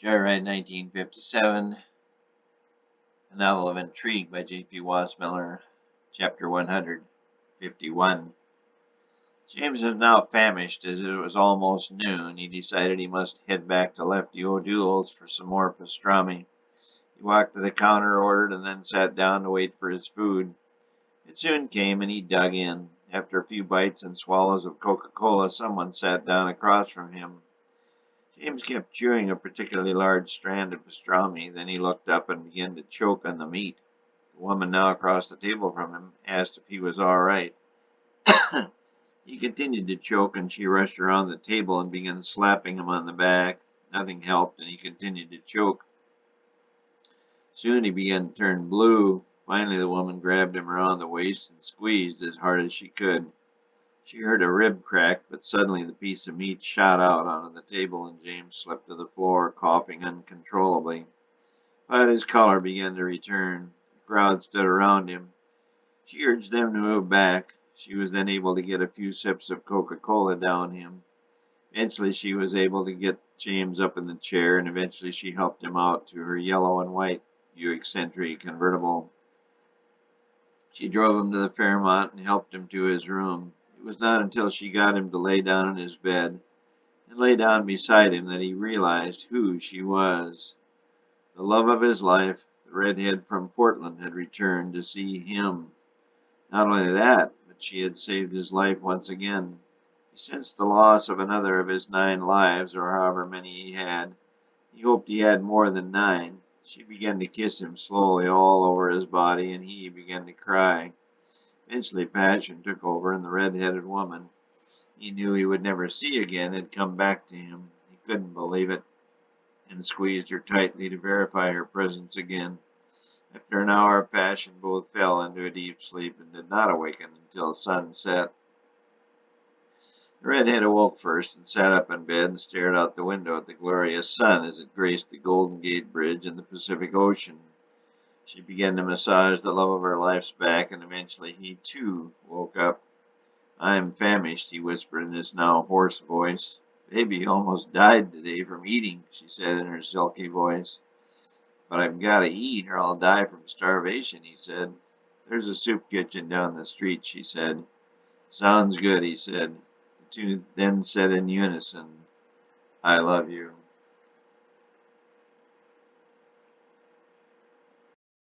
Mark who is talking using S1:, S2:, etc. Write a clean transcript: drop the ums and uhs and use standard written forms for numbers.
S1: Joyride 1957, a novel of intrigue by J.P. Wasmiller, Chapter 151. James was now famished, as it was almost noon. He decided he must head back to Lefty O'Doul's for some more pastrami. He walked to the counter, ordered, and then sat down to wait for his food. It soon came, and he dug in. After a few bites and swallows of Coca-Cola, someone sat down across from him. James kept chewing a particularly large strand of pastrami. Then he looked up and began to choke on the meat. The woman, now across the table from him, asked if he was all right. He continued to choke, and she rushed around the table and began slapping him on the back. Nothing helped, and he continued to choke. Soon he began to turn blue. Finally, the woman grabbed him around the waist and squeezed as hard as she could. She heard a rib crack, but suddenly the piece of meat shot out onto the table, and James slipped to the floor, coughing uncontrollably. But his color began to return. The crowd stood around him. She urged them to move back. She was then able to get a few sips of Coca-Cola down him. Eventually she was able to get James up in the chair, and eventually she helped him out to her yellow and white Buick Century convertible. She drove him to the Fairmont and helped him to his room. It was not until she got him to lay down in his bed and lay down beside him that he realized who she was. The love of his life, the redhead from Portland, had returned to see him. Not only that, but she had saved his life once again. He sensed the loss of another of his 9 lives, or however many he had. He hoped he had more than 9. She began to kiss him slowly all over his body, and he began to cry. Eventually passion took over, and the red-headed woman he knew he would never see again had come back to him. He couldn't believe it, and squeezed her tightly to verify her presence again. After an hour of passion, both fell into a deep sleep and did not awaken until sunset. The redhead awoke first and sat up in bed and stared out the window at the glorious sun as it graced the Golden Gate Bridge and the Pacific Ocean. She began to massage the love of her life's back, and eventually he, too, woke up. "I am famished," he whispered in his now hoarse voice. "Baby almost died today from eating," she said in her silky voice. "But I've got to eat or I'll die from starvation," he said. "There's a soup kitchen down the street," she said. "Sounds good," he said. The two then said in unison, "I love you."